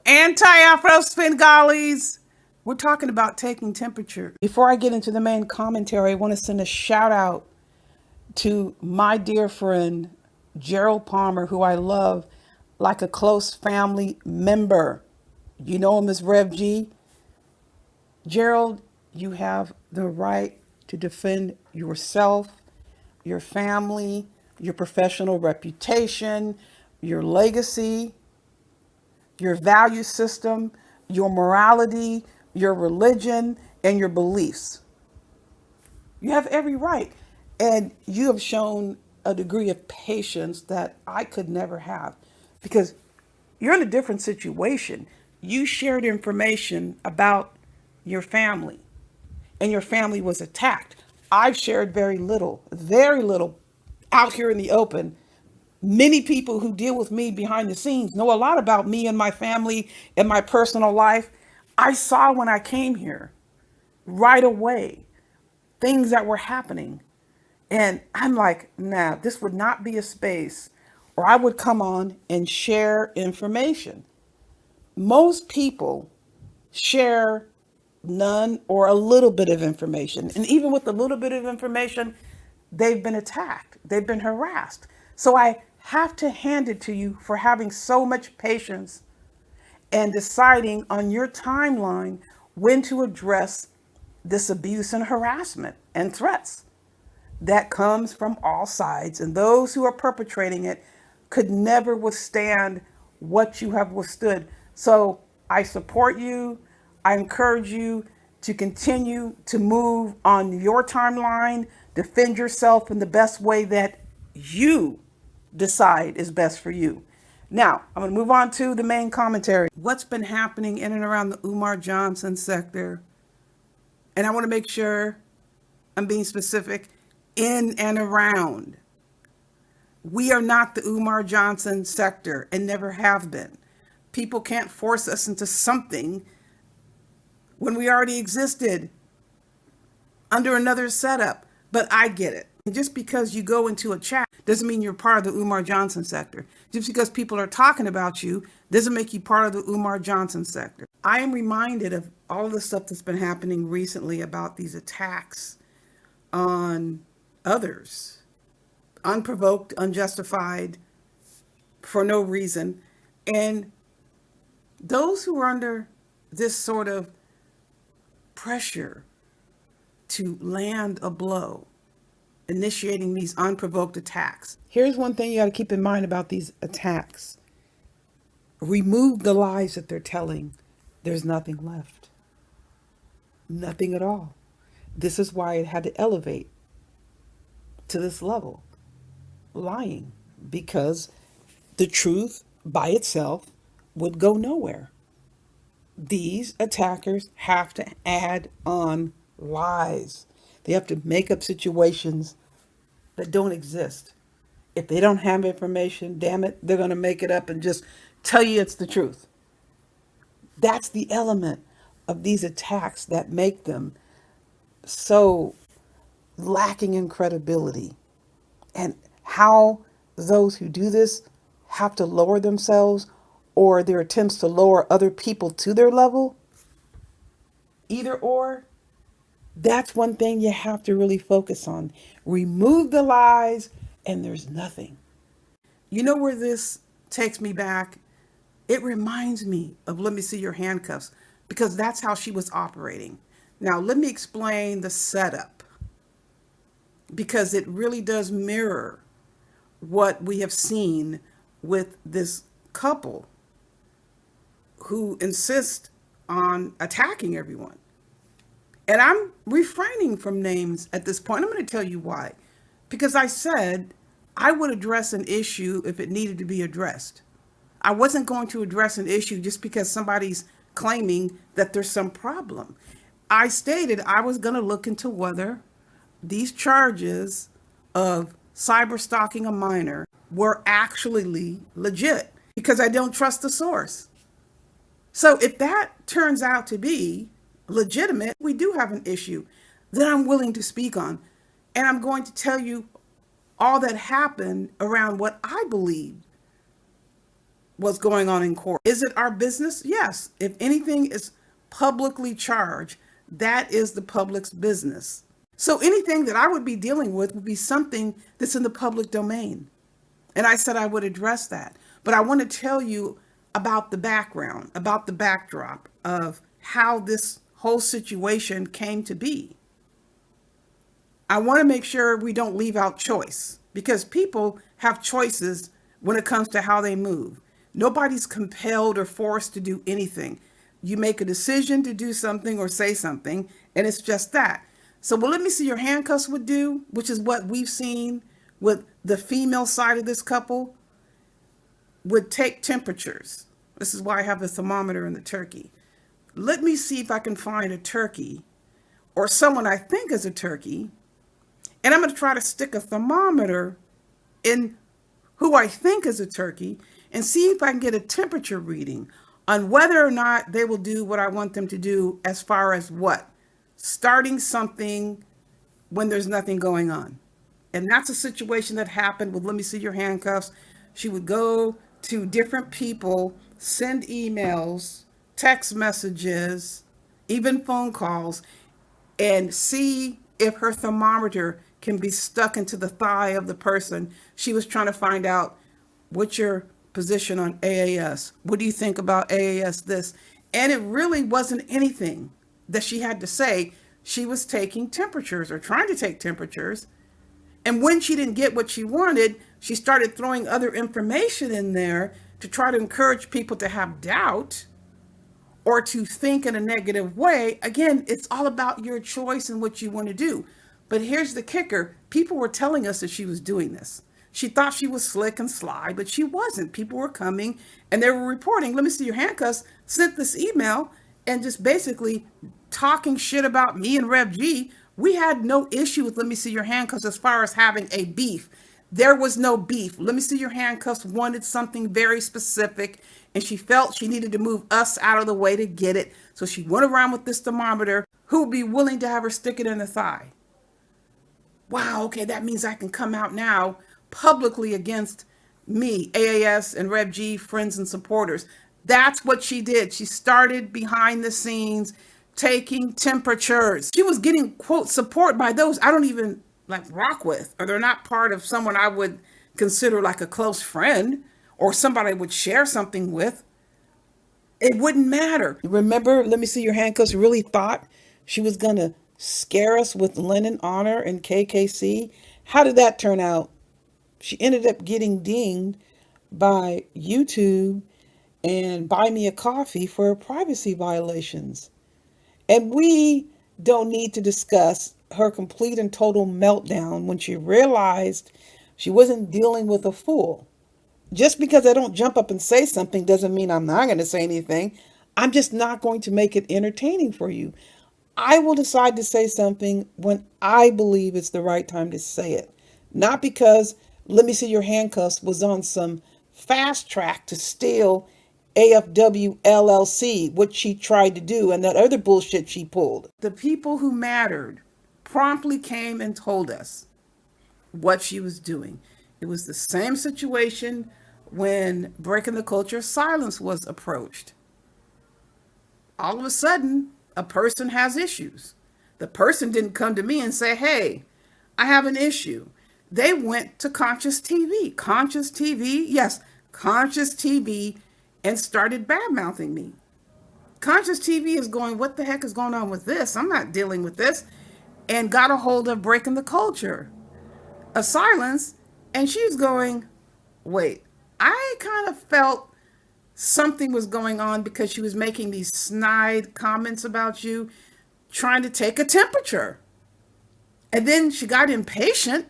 Anti-Afro Svengalis. We're talking about taking temperature. Before I get into the main commentary, I want to send a shout out to my dear friend, Gerald Palmer, who I love like a close family member. You know him as Rev G. Gerald, you have the right to defend yourself, your family, your professional reputation, your legacy, your value system, your morality, your religion, and your beliefs. You have every right. And you have shown a degree of patience that I could never have because you're in a different situation. You shared information about your family, and your family was attacked. I've shared very little out here in the open. Many people who deal with me behind the scenes know a lot about me and my family and my personal life. I saw when I came here right away things that were happening. And I'm like, nah, this would not be a space or I would come on and share information. Most people share none or a little bit of information. And even with a little bit of information, they've been attacked, they've been harassed. So I have to hand it to you for having so much patience and deciding on your timeline when to address this abuse and harassment and threats that comes from all sides. And those who are perpetrating it could never withstand what you have withstood. So I support you. I encourage you to continue to move on your timeline, defend yourself in the best way that you decide is best for you. Now, I'm going to move on to the main commentary. What's been happening in and around the Umar Johnson sector? And I want to make sure I'm being specific, in and around. We are not the Umar Johnson sector and never have been. People can't force us into something when we already existed under another setup. But I get it. And just because you go into a chat doesn't mean you're part of the Umar Johnson sector. Just because people are talking about you doesn't make you part of the Umar Johnson sector. I am reminded of all the stuff that's been happening recently about these attacks on others, unprovoked, unjustified, for no reason. And those who are under this sort of pressure to land a blow, initiating these unprovoked attacks. Here's one thing you got to keep in mind about these attacks. Remove the lies that they're telling. There's nothing left. Nothing at all. This is why it had to elevate to this level. Lying. Because the truth by itself would go nowhere. These attackers have to add on lies. They have to make up situations that don't exist. If they don't have information, damn it, they're going to make it up and just tell you it's the truth. That's the element of these attacks that make them so lacking in credibility. And how those who do this have to lower themselves or their attempts to lower other people to their level, either or, that's one thing you have to really focus on. Remove the lies and there's nothing. You know where this takes me back? It reminds me of Let Me See Your Handcuffs, because that's how she was operating. Now, let me explain the setup, because it really does mirror what we have seen with this couple who insist on attacking everyone. And I'm refraining from names at this point. I'm going to tell you why. Because I said I would address an issue if it needed to be addressed. I wasn't going to address an issue just because somebody's claiming that there's some problem. I stated I was going to look into whether these charges of cyber stalking a minor were actually legit, because I don't trust the source. So if that turns out to be legitimate, we do have an issue that I'm willing to speak on. And I'm going to tell you all that happened around what I believe what's going on in court. Is it our business? Yes. If anything is publicly charged, that is the public's business. So anything that I would be dealing with would be something that's in the public domain. And I said I would address that. But I want to tell you about the background, about the backdrop of how this whole situation came to be. I want to make sure we don't leave out choice, because people have choices when it comes to how they move. Nobody's compelled or forced to do anything. You make a decision to do something or say something, and it's just that. So what Let Me See Your Handcuffs would do, which is what we've seen with the female side of this couple, would take temperatures. This is why I have the thermometer in the turkey. Let me see if I can find a turkey or someone I think is a turkey, and I'm going to try to stick a thermometer in who I think is a turkey and see if I can get a temperature reading on whether or not they will do what I want them to do, as far as what? Starting something when there's nothing going on. And that's a situation that happened with Let Me See Your Handcuffs. She would go to different people, send emails, text messages, even phone calls, and see if her thermometer can be stuck into the thigh of the person. She was trying to find out, what's your position on AAS? What do you think about AAS this? And it really wasn't anything that she had to say. She was taking temperatures, or trying to take temperatures. And when she didn't get what she wanted, she started throwing other information in there to try to encourage people to have doubt or to think in a negative way. Again, it's all about your choice and what you want to do. But here's the kicker. People were telling us that she was doing this. She thought she was slick and sly, but she wasn't. People were coming and they were reporting, Let Me See Your Handcuffs sent this email and just basically talking shit about me and Rev G. We had no issue with Let Me See Your Handcuffs as far as having a beef. There was no beef. Let Me See Your Handcuffs wanted something very specific, and she felt she needed to move us out of the way to get it. So she went around with this thermometer. Who would be willing to have her stick it in the thigh? Wow, okay, that means I can come out now publicly against me, AAS, and Rev G, friends and supporters. That's what she did. She started behind the scenes taking temperatures. She was getting, quote, support by those I don't even like rock with, or they're not part of someone I would consider like a close friend or somebody I would share something with. It wouldn't matter. Remember, Let Me See Your Handcuffs really thought she was going to scare us with Lennon Honor and KKC. How did that turn out? She ended up getting dinged by YouTube and Buy Me a Coffee for privacy violations. And we don't need to discuss her complete and total meltdown when she realized she wasn't dealing with a fool. Just because I don't jump up and say something doesn't mean I'm not going to say anything. I'm just not going to make it entertaining for you. I will decide to say something when I believe it's the right time to say it. Not because Let Me See Your Handcuffs was on some fast track to steal AFW LLC, what she tried to do, and that other bullshit she pulled. The people who mattered promptly came and told us what she was doing. It was the same situation when Breaking the Culture Silence was approached. All of a sudden, a person has issues. The person didn't come to me and say, hey, I have an issue. They went to Conscious TV. Conscious TV, yes, Conscious TV, and started bad-mouthing me. Conscious TV is going, what the heck is going on with this? I'm not dealing with this. And got a hold of Breaking the Culture, a silence, and she's going, wait, I kind of felt something was going on because she was making these snide comments about you, trying to take a temperature. And then she got impatient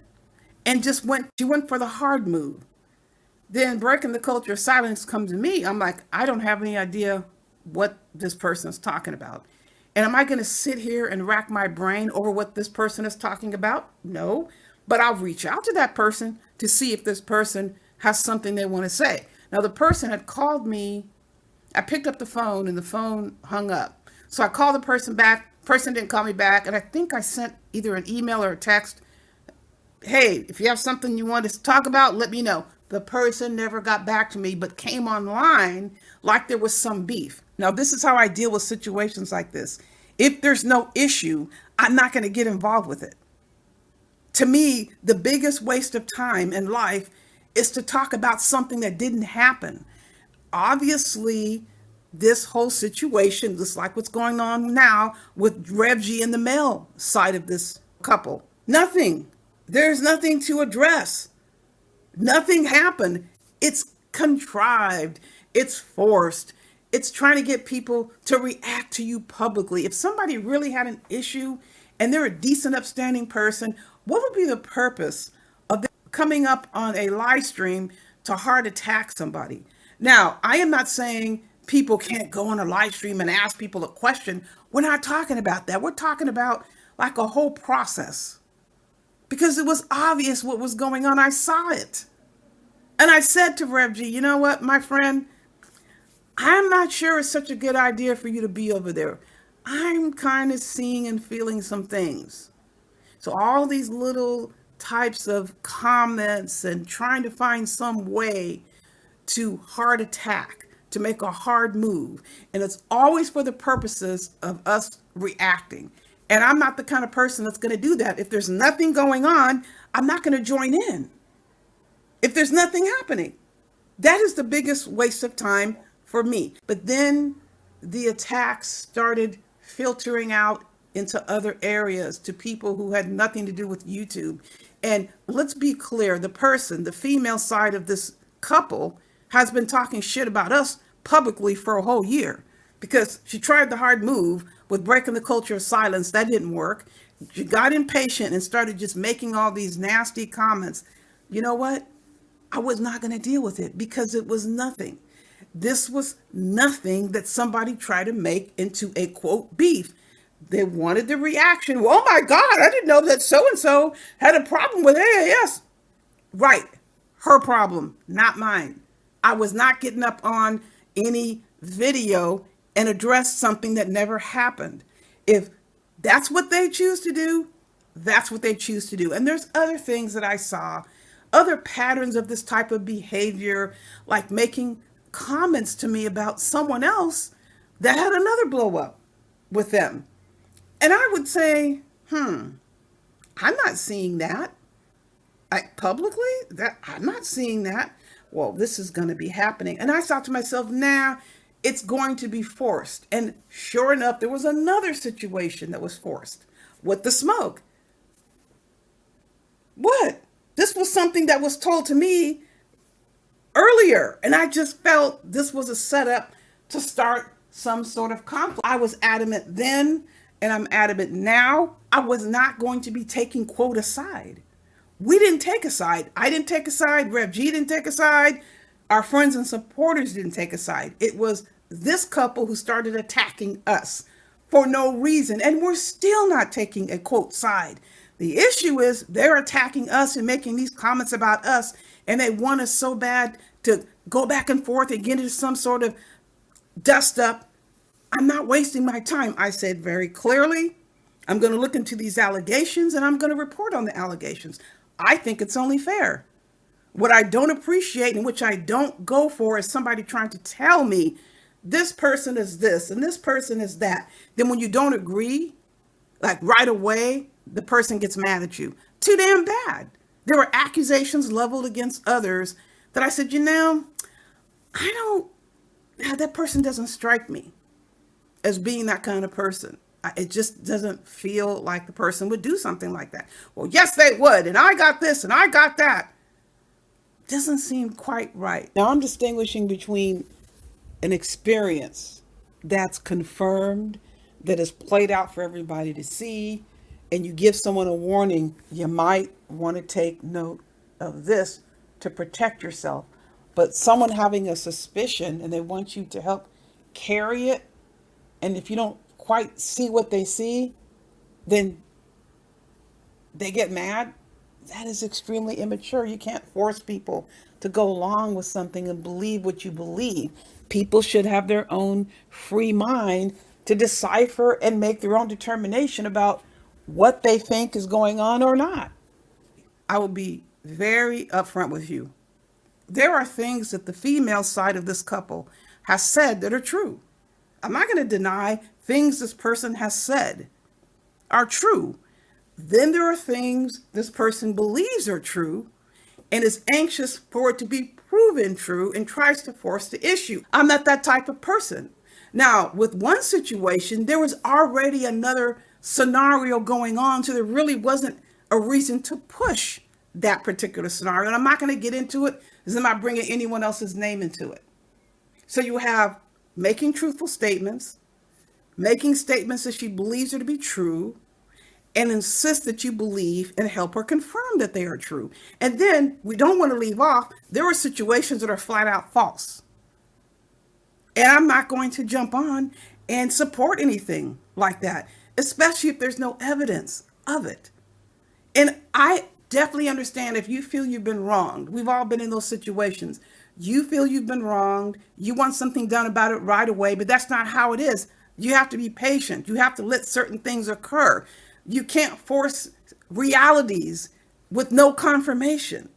and she went for the hard move. Then Breaking the Culture Silence comes to me. I'm like, I don't have any idea what this person is talking about. And am I going to sit here and rack my brain over what this person is talking about? No. But I'll reach out to that person to see if this person has something they want to say. Now, the person had called me. I picked up the phone and the phone hung up. So I called the person back. Person didn't call me back. And I think I sent either an email or a text. Hey, if you have something you want to talk about, let me know. The person never got back to me, but came online like there was some beef. Now, this is how I deal with situations like this. If there's no issue, I'm not going to get involved with it. To me, the biggest waste of time in life is to talk about something that didn't happen. Obviously, this whole situation, just like what's going on now with Rev G and the male side of this couple, nothing. There's nothing to address. Nothing happened. It's contrived. It's forced. It's trying to get people to react to you publicly. If somebody really had an issue and they're a decent, upstanding person, what would be the purpose of them coming up on a live stream to hard attack somebody? Now, I am not saying people can't go on a live stream and ask people a question. We're not talking about that. We're talking about like a whole process, because it was obvious what was going on. I saw it. And I said to Rev G, you know what, my friend, I'm not sure it's such a good idea for you to be over there. I'm kind of seeing and feeling some things. So all these little types of comments and trying to find some way to hard attack, to make a hard move. And it's always for the purposes of us reacting. And I'm not the kind of person that's going to do that. If there's nothing going on, I'm not going to join in. If there's nothing happening, that is the biggest waste of time for me. But then the attacks started filtering out into other areas to people who had nothing to do with YouTube. And let's be clear, the person, the female side of this couple, has been talking shit about us publicly for a whole year, because she tried the hard move with breaking the culture of silence. That didn't work. She got impatient and started just making all these nasty comments. You know what? I was not going to deal with it because it was nothing. This was nothing that somebody tried to make into a quote beef. They wanted the reaction. Well, oh my God, I didn't know that so-and-so had a problem with AAS. Right. Her problem, not mine. I was not getting up on any video and address something that never happened. If that's what they choose to do, that's what they choose to do. And there's other things that I saw, other patterns of this type of behavior, like making comments to me about someone else that had another blow up with them. And I would say, I'm not seeing that. Publicly, that I'm not seeing that. Well, this is going to be happening. And I thought to myself, nah, it's going to be forced. And sure enough, there was another situation that was forced with the smoke. What? This was something that was told to me earlier. And I just felt this was a setup to start some sort of conflict. I was adamant then, and I'm adamant now. I was not going to be taking quote a side. We didn't take a side. I didn't take a side. Rev G didn't take a side. Our friends and supporters didn't take a side. It was this couple who started attacking us for no reason. And we're still not taking a quote side. The issue is they're attacking us and making these comments about us. And they want us so bad to go back and forth and get into some sort of dust up. I'm not wasting my time. I said very clearly, I'm going to look into these allegations and I'm going to report on the allegations. I think it's only fair. What I don't appreciate and which I don't go for is somebody trying to tell me this person is this and this person is that. Then when you don't agree, like right away, the person gets mad at you. Too damn bad. There were accusations leveled against others that I said, that person doesn't strike me as being that kind of person. It just doesn't feel like the person would do something like that. Well, yes, they would. And I got this and I got that. Doesn't seem quite right. Now I'm distinguishing between an experience that's confirmed, that is played out for everybody to see, and you give someone a warning, you might want to take note of this to protect yourself. But someone having a suspicion and they want you to help carry it, and if you don't quite see what they see, then they get mad. That is extremely immature. You can't force people to go along with something and believe what you believe. People should have their own free mind to decipher and make their own determination about what they think is going on or not. I will be very upfront with you. There are things that the female side of this couple has said that are true. I'm not going to deny things this person has said are true. Then there are things this person believes are true and is anxious for it to be proven true and tries to force the issue. I'm not that type of person. Now, with one situation, there was already another scenario going on, so there really wasn't a reason to push that particular scenario. And I'm not going to get into it because I'm not bringing anyone else's name into it. So you have making truthful statements, making statements that she believes are to be true, and insist that you believe and help her confirm that they are true. And then we don't want to leave off, there are situations that are flat out false. And I'm not going to jump on and support anything like that, especially if there's no evidence of it. And I definitely understand if you feel you've been wronged. We've all been in those situations. You feel you've been wronged. You want something done about it right away, but that's not how it is. You have to be patient. You have to let certain things occur. You can't force realities with no confirmation.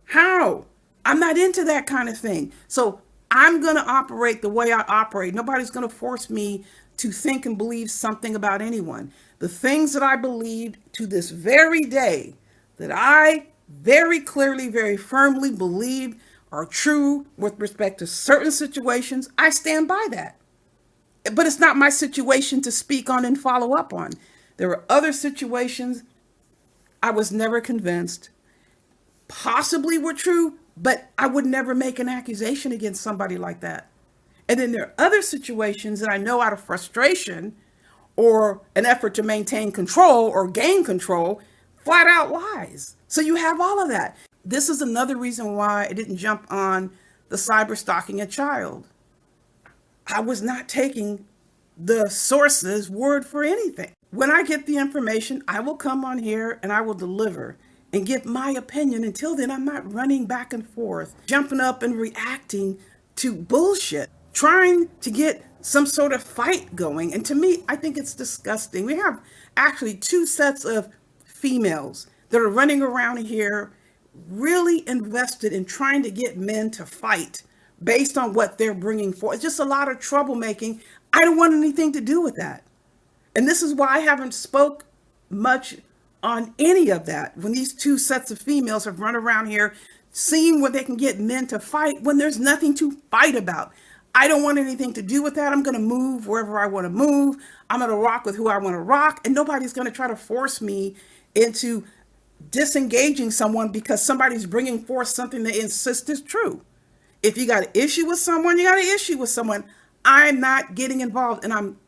How? I'm not into that kind of thing. So I'm going to operate the way I operate. Nobody's going to force me to think and believe something about anyone. The things that I believed to this very day that I very clearly, very firmly believe are true with respect to certain situations, I stand by that. But it's not my situation to speak on and follow up on. There were other situations I was never convinced possibly were true, but I would never make an accusation against somebody like that. And then there are other situations that I know out of frustration or an effort to maintain control or gain control, flat out lies. So you have all of that. This is another reason why I didn't jump on the cyber stalking a child. I was not taking the source's word for anything. When I get the information, I will come on here and I will deliver and give my opinion. Until then, I'm not running back and forth, jumping up and reacting to bullshit, trying to get some sort of fight going. And to me, I think it's disgusting. We have actually two sets of females that are running around here really invested in trying to get men to fight based on what they're bringing forth. It's just a lot of troublemaking. I don't want anything to do with that. And this is why I haven't spoke much on any of that. When these two sets of females have run around here seeing where they can get men to fight when there's nothing to fight about. I don't want anything to do with that. I'm going to move wherever I want to move. I'm going to rock with who I want to rock. And nobody's going to try to force me into disengaging someone because somebody's bringing forth something they insist is true. If you got an issue with someone, you got an issue with someone. I'm not getting involved. And I'm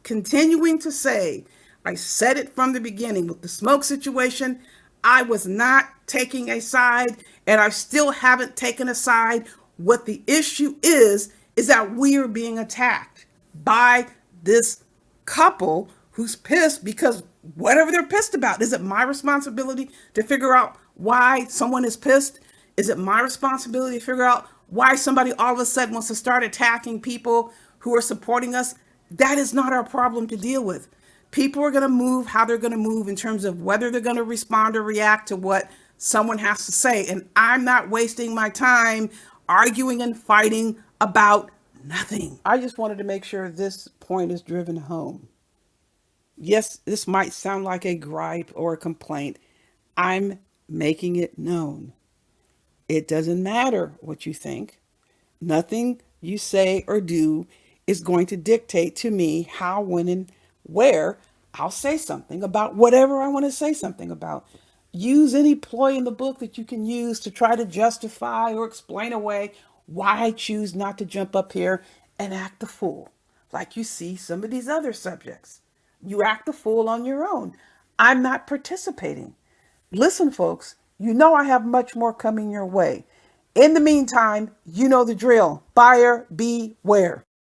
continuing to say, I said it from the beginning with the smoke situation. I was not taking a side, and I still haven't taken a side. What the issue is that we are being attacked by this couple who's pissed because whatever they're pissed about. Is it my responsibility to figure out why someone is pissed? Is it my responsibility to figure out why somebody all of a sudden wants to start attacking people who are supporting us? That is not our problem to deal with. People are going to move how they're going to move in terms of whether they're going to respond or react to what someone has to say. And I'm not wasting my time arguing and fighting about nothing. I just wanted to make sure this point is driven home. Yes, this might sound like a gripe or a complaint. I'm making it known. It doesn't matter what you think. Nothing you say or do is going to dictate to me how, when, and where I'll say something about whatever I want to say something about. Use any ploy in the book that you can use to try to justify or explain away why I choose not to jump up here and act the fool, like you see some of these other subjects. You act the fool on your own. I'm not participating. Listen, folks, you know I have much more coming your way. In the meantime, you know the drill. Buyer beware.